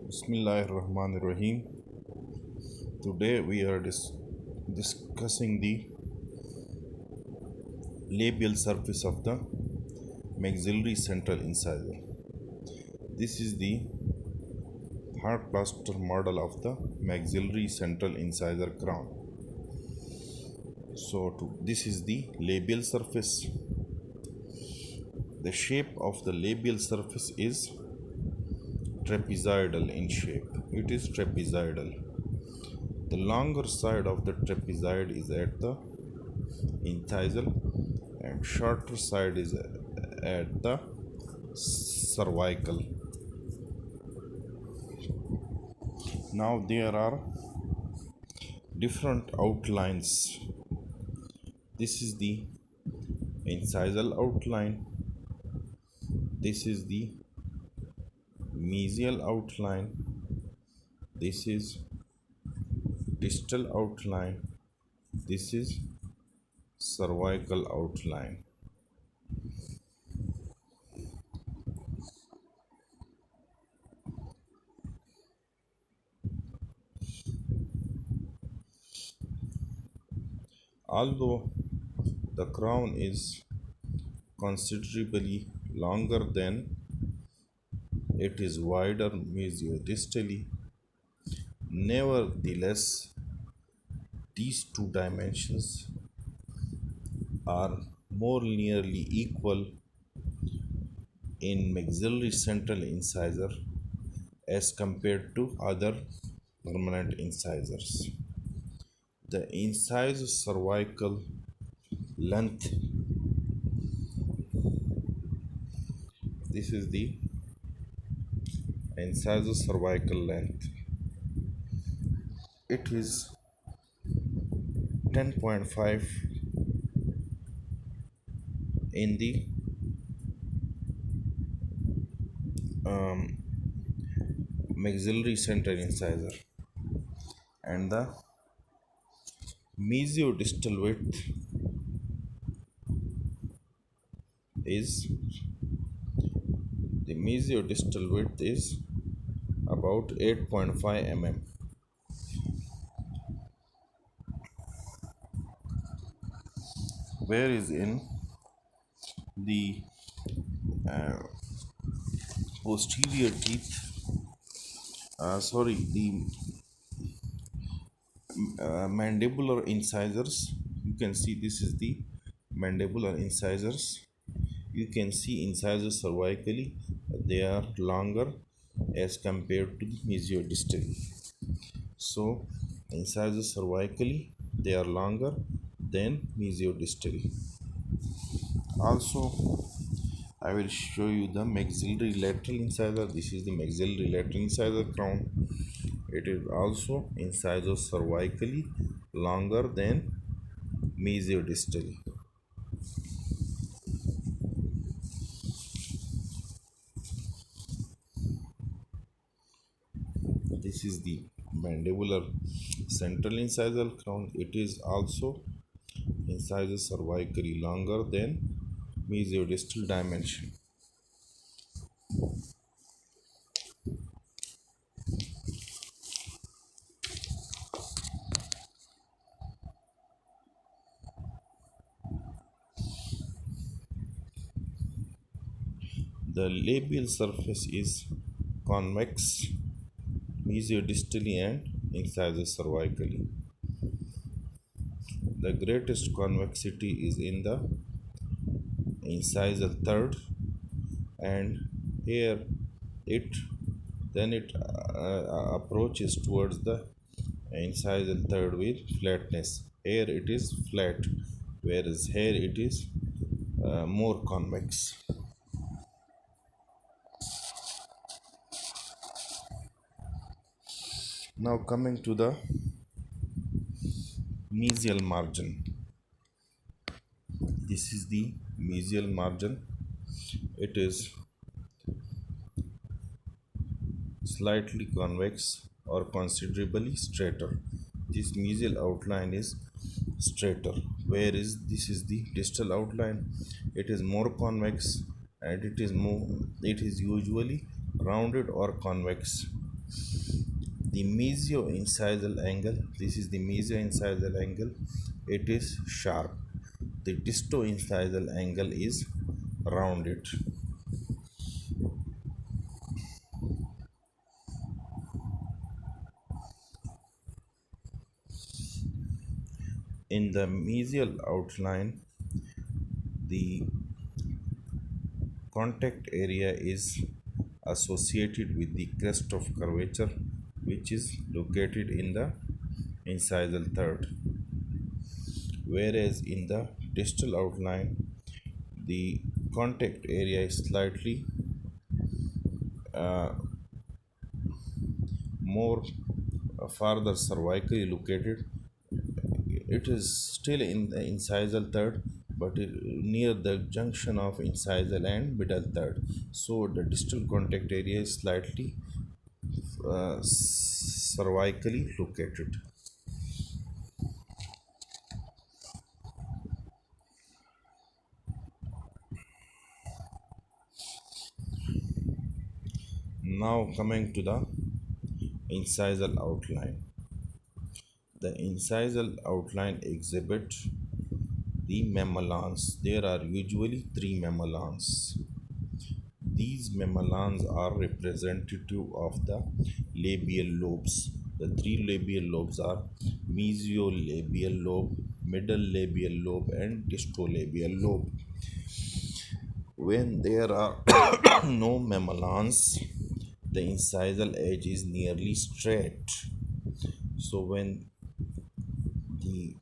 Bismillahirrahmanirrahim. Today we are discussing the labial surface of the maxillary central incisor. This is the hard plaster model of the maxillary central incisor crown. This is the labial surface. The shape of the labial surface is trapezoidal in shape. It is trapezoidal. The longer side of the trapezoid is at the incisal and shorter side is at the cervical. Now there are different outlines. This is the incisal outline. This is the mesial outline. This is distal outline. This is cervical outline. Although the crown is considerably longer than it is wider mesio-distally, nevertheless these two dimensions are more nearly equal in maxillary central incisor as compared to other permanent incisors. The incisor cervical length, this is the incisor cervical length. It is 10.5 in the maxillary central incisor, and the mesio-distal width is about 8.5 mm. Whereas in the posterior teeth, the mandibular incisors, you can see this is the mandibular incisors. You can see incisors cervically, they are longer as compared to the mesio-distally. So incisors cervically, they are longer than mesio-distally. Also, I will show you the maxillary lateral incisor. This is the maxillary lateral incisor crown. It is also incisor cervically longer than mesio-distally. This is the mandibular central incisor crown. It is also incisor cervically longer than mesio-distal dimension. The labial surface is convex mesio-distally and incisor cervically. The greatest convexity is in the incisal third, and here it approaches towards the incisal third with flatness. Here it is flat, whereas here it is more convex. Now coming to the mesial margin. This is the mesial margin. It is slightly convex or considerably straighter. This mesial outline is straighter, whereas this is the distal outline. It is more convex and it is usually rounded or convex. The mesio-incisal angle, this is the mesio-incisal angle, it is sharp. The disto-incisal angle is rounded. In the mesial outline, the contact area is associated with the crest of curvature, which is located in the incisal third, whereas in the distal outline the contact area is slightly more farther cervically located. It is still in the incisal third, but near the junction of incisal and middle third. So the distal contact area is slightly cervically located. Now coming to the incisal outline. The incisal outline exhibit the mammillons. There are usually three mammillons. These mammillons are representative of the labial lobes. The three labial lobes are mesio-labial lobe, middle labial lobe, and distolabial lobe. When there are no mammillons, the incisal edge is nearly straight. So when the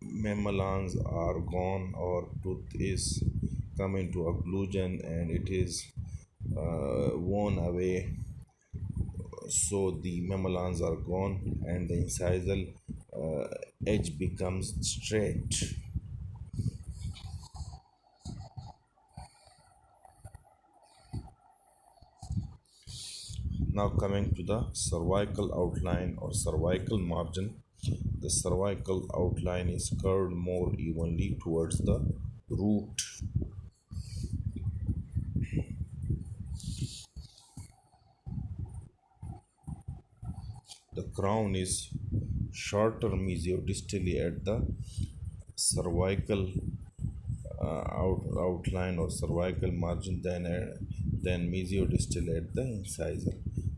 mammillons are gone or tooth is coming to occlusion and it is worn away, so the mammillons are gone and the incisal edge becomes straight. Now coming to the cervical outline or cervical margin. The cervical outline is curved more evenly towards the root. The crown is shorter mesiodistally at the cervical outline or cervical margin than mesiodistal at the incisor.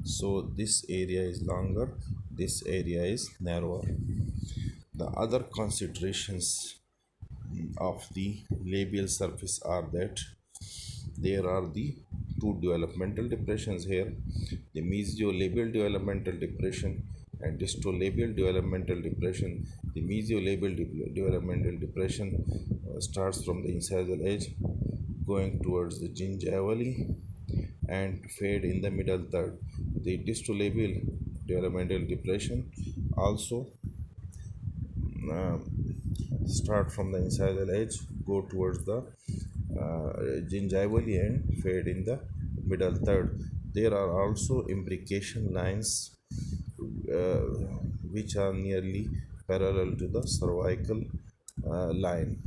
So this area is longer, this area is narrower. The other considerations of the labial surface are that there are the two developmental depressions here, the mesio-labial developmental depression and distolabial developmental depression. The mesio-labial developmental depression starts from the incisal edge going towards the gingivally and fade in the middle third. The distolabial developmental depression also uh, start from the incisal edge, go towards the gingivally and fade in the middle third. There are also imbrication lines uh, which are nearly parallel to the cervical line.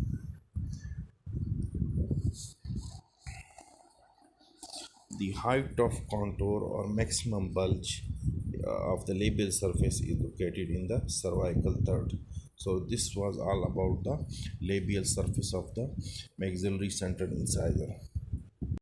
The height of contour or maximum bulge of the labial surface is located in the cervical third. So this was all about the labial surface of the maxillary centered incisor.